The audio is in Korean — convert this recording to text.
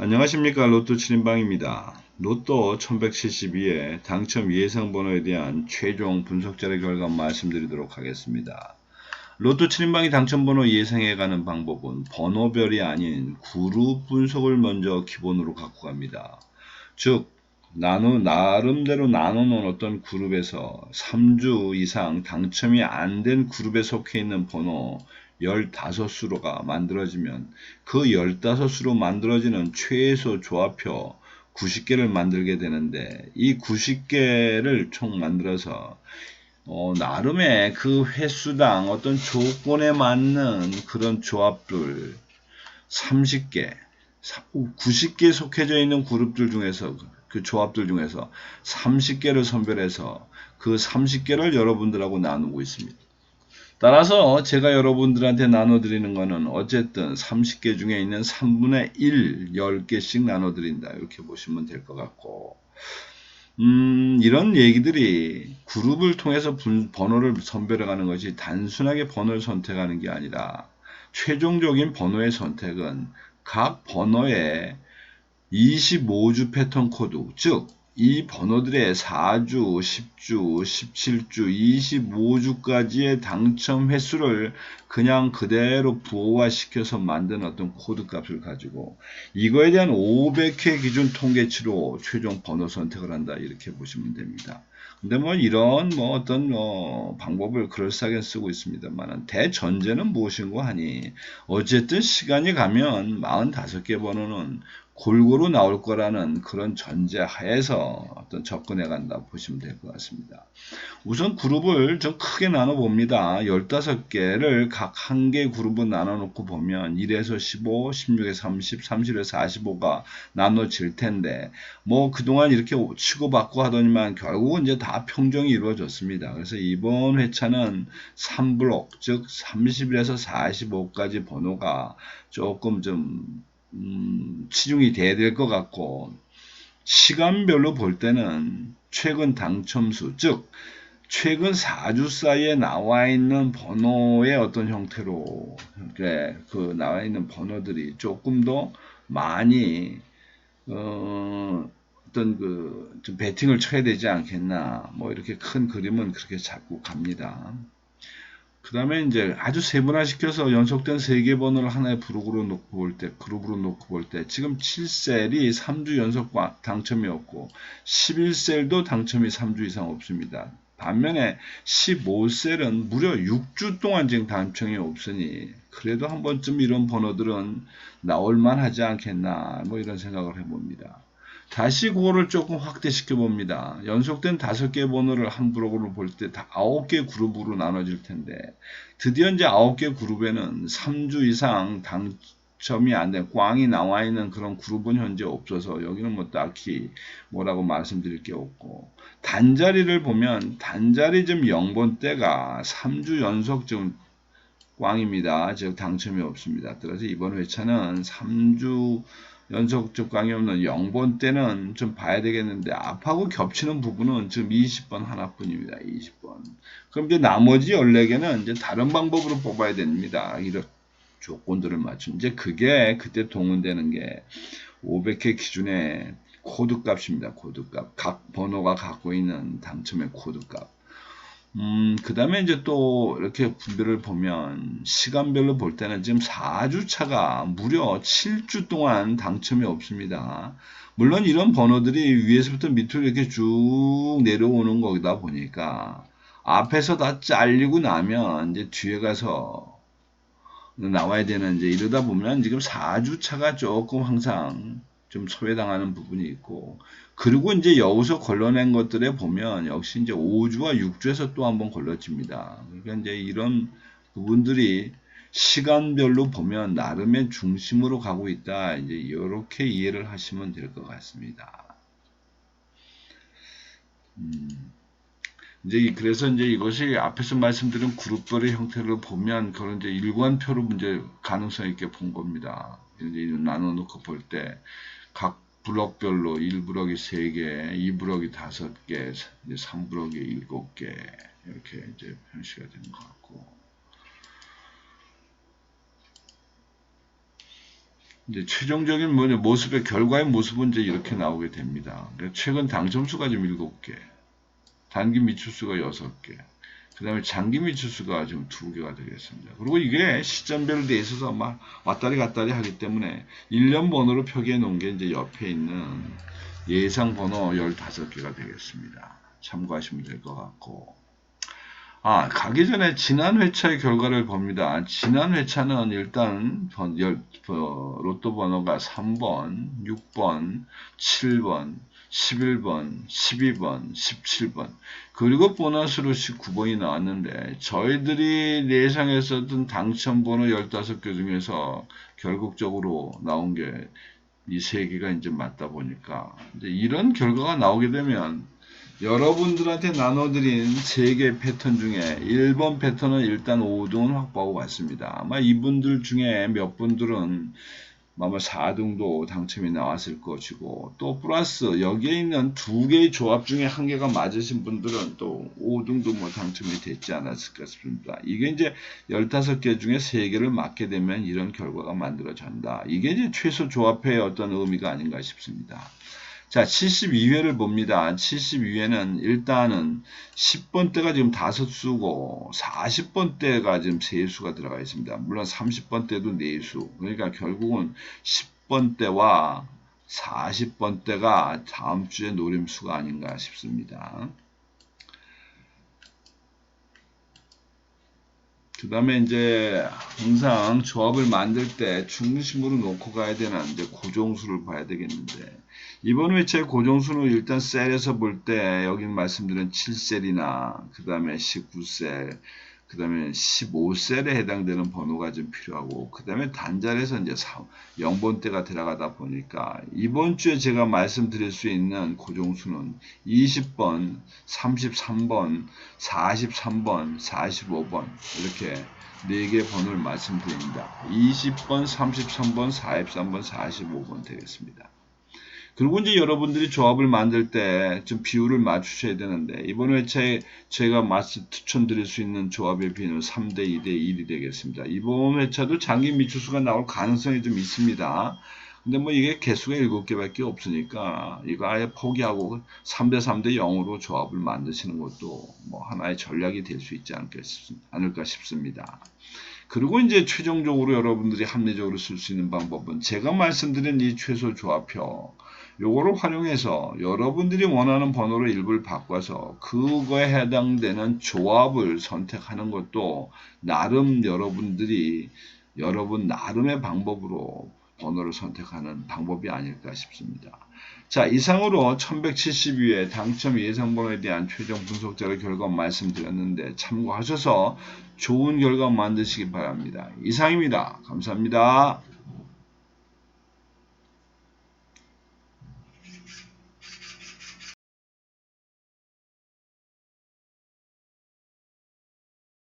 안녕하십니까. 로또 7인방입니다. 로또 1172의 당첨 예상번호에 대한 최종 분석자의 결과 말씀드리도록 하겠습니다. 로또 7인방이 당첨번호 예상해가는 방법은 번호별이 아닌 그룹 분석을 먼저 기본으로 갖고 갑니다. 즉 나름대로 나눠놓은 어떤 그룹에서 3주 이상 당첨이 안 된 그룹에 속해 있는 번호 15수로가 만들어지면 그 15수로 만들어지는 최소 조합표 90개를 만들게 되는데, 이 90개를 총 만들어서 나름의 그 횟수당 어떤 조건에 맞는 그런 조합들 30개, 90개 속해져 있는 그룹들 중에서, 그 조합들 중에서 30개를 선별해서 그 30개를 여러분들하고 나누고 있습니다. 따라서 제가 여러분들한테 나눠드리는 거는 어쨌든 30개 중에 있는 3분의 1, 10개씩 나눠드린다. 이렇게 보시면 될 것 같고, 이런 얘기들이 그룹을 통해서 번호를 선별해가는 것이 단순하게 번호를 선택하는 게 아니라, 최종적인 번호의 선택은 각 번호의 25주 패턴 코드, 즉 이 번호들의 4주, 10주, 17주, 25주까지의 당첨 횟수를 그냥 그대로 부호화시켜서 만든 어떤 코드 값을 가지고 이거에 대한 500회 기준 통계치로 최종 번호 선택을 한다, 이렇게 보시면 됩니다. 근데 이런 어떤 방법을 그럴싸하게 쓰고 있습니다만, 대전제는 무엇인고 하니 어쨌든 시간이 가면 45개 번호는 골고루 나올 거라는 그런 전제 하에서 어떤 접근해 간다 보시면 될 것 같습니다. 우선 그룹을 좀 크게 나눠 봅니다. 15개를 각 한 개 그룹을 나눠 놓고 보면 1에서 15, 16에서 30, 30에서 45가 나눠질 텐데, 그동안 이렇게 치고받고 하더니만 결국은 이제 다 평정이 이루어졌습니다. 그래서 이번 회차는 3블록, 즉 30에서 45까지 번호가 조금 좀 치중이 돼야 될 것 같고, 시간별로 볼 때는 최근 당첨수, 즉 최근 4주 사이에 나와 있는 번호의 어떤 형태로 나와 있는 번호들이 조금 더 많이 어떤 좀 배팅을 쳐야 되지 않겠나, 이렇게 큰 그림은 그렇게 잡고 갑니다. 그 다음에 이제 아주 세분화시켜서 연속된 3개 번호를 하나의 그룹으로 놓고 볼 때, 지금 7셀이 3주 연속 당첨이었고, 11셀도 당첨이 3주 이상 없습니다. 반면에 15셀은 무려 6주 동안 지금 당첨이 없으니, 그래도 한 번쯤 이런 번호들은 나올만 하지 않겠나, 이런 생각을 해봅니다. 다시 그거를 조금 확대시켜 봅니다. 연속된 5개 번호를 한 블록으로 볼 때 다 9개 그룹으로 나눠질 텐데, 드디어 이제 9개 그룹에는 3주 이상 당첨이 안 된 꽝이 나와 있는 그런 그룹은 현재 없어서 여기는 딱히 뭐라고 말씀드릴 게 없고, 단자리를 보면 단자리 좀 0번대가 3주 연속 좀 꽝입니다. 즉 당첨이 없습니다. 따라서 이번 회차는 3주 연속적 꽝이 없는 0번 때는 좀 봐야 되겠는데, 앞하고 겹치는 부분은 지금 20번 하나뿐입니다. 20번. 그럼 이제 나머지 14개는 이제 다른 방법으로 뽑아야 됩니다. 이런 조건들을 맞춘. 이제 그게 그때 동원되는 게 500회 기준의 코드 값입니다. 코드 값. 각 번호가 갖고 있는 당첨의 코드 값. 그 다음에 이제 또 이렇게 분별을 보면 시간별로 볼 때는 지금 4주 차가 무려 7주 동안 당첨이 없습니다. 물론 이런 번호들이 위에서부터 밑으로 이렇게 쭉 내려오는 거다 보니까 앞에서 다 잘리고 나면 이제 뒤에 가서 나와야 되는, 이제 이러다 보면 지금 4주 차가 조금 항상 좀 소외당하는 부분이 있고, 그리고 이제 여기서 걸러낸 것들에 보면 역시 이제 5주와 6주에서 또 한번 걸러집니다. 그러니까 이제 이런 부분들이 시간별로 보면 나름의 중심으로 가고 있다, 이제 이렇게 이해를 하시면 될 것 같습니다. 이제 그래서 이제 이것이 앞에서 말씀드린 그룹별의 형태를 보면 그런 이제 일관표로 이제 가능성 있게 본 겁니다. 이제 나눠 놓고 볼 때 각 블럭별로 1블럭이 3개, 2블럭이 5개, 3블럭이 7개, 이렇게 이제 표시가 되는 것 같고, 이제 최종적인 모습의 결과의 모습은 이제 이렇게 나오게 됩니다. 그러니까 최근 당첨수가 지금 7개, 단기 미출수가 6개, 그 다음에 장기 미출수가 지금 2개가 되겠습니다. 그리고 이게 시점별로 돼 있어서 막 왔다리 갔다리 하기 때문에 1년 번호로 표기해 놓은 게 이제 옆에 있는 예상 번호 15개가 되겠습니다. 참고하시면 될 것 같고. 가기 전에 지난 회차의 결과를 봅니다. 지난 회차는 일단 로또 번호가 3번, 6번, 7번, 11번, 12번, 17번, 그리고 보너스로 19번이 나왔는데 저희들이 예상했었던 당첨 번호 15개 중에서 결국적으로 나온 게 이 3개가 이제 맞다 보니까 이제 이런 결과가 나오게 되면 여러분들한테 나눠드린 3개 패턴 중에 1번 패턴은 일단 5등은 확보하고 갔습니다. 아마 이분들 중에 몇 분들은 아마 4등도 당첨이 나왔을 것이고, 또 플러스 여기에 있는 2개의 조합 중에 1개가 맞으신 분들은 또 5등도 뭐 당첨이 됐지 않았을까 싶습니다. 이게 이제 15개 중에 3개를 맞게 되면 이런 결과가 만들어진다. 이게 이제 최소 조합의 어떤 의미가 아닌가 싶습니다. 자, 72회를 봅니다. 72회는 일단은 10번대가 지금 5수고 40번대가 지금 3수가 들어가 있습니다. 물론 30번대도 4수. 그러니까 결국은 10번대와 40번대가 다음 주에 노림수가 아닌가 싶습니다. 그 다음에 이제 항상 조합을 만들 때 중심으로 놓고 가야 되는 이제 고정수를 봐야 되겠는데, 이번 회차의 고정수는 일단 셀에서 볼 때 여기 말씀드린 7셀이나 그 다음에 19셀, 그 다음에 15셀에 해당되는 번호가 좀 필요하고, 그 다음에 단자에서 이제 0번대가 들어가다 보니까 이번 주에 제가 말씀드릴 수 있는 고정수는 20번, 33번, 43번, 45번 이렇게 4개 번호를 말씀드립니다. 20번, 33번, 43번, 45번 되겠습니다. 그리고 이제 여러분들이 조합을 만들 때 좀 비율을 맞추셔야 되는데, 이번 회차에 제가 추천드릴 수 있는 조합의 비율은 3대 2대 1이 되겠습니다. 이번 회차도 장기 미추수가 나올 가능성이 좀 있습니다. 근데 뭐 이게 개수가 7개밖에 없으니까 이거 아예 포기하고 3대 3대 0으로 조합을 만드시는 것도 뭐 하나의 전략이 될 수 있지 않을까 싶습니다. 그리고 이제 최종적으로 여러분들이 합리적으로 쓸 수 있는 방법은 제가 말씀드린 이 최소 조합표, 요거를 활용해서 여러분들이 원하는 번호로 일부를 바꿔서 그거에 해당되는 조합을 선택하는 것도 나름 여러분들이 여러분 나름의 방법으로 번호를 선택하는 방법이 아닐까 싶습니다. 자, 이상으로 1172회 당첨 예상번호에 대한 최종 분석자의 결과 말씀드렸는데 참고하셔서 좋은 결과 만드시기 바랍니다. 이상입니다. 감사합니다.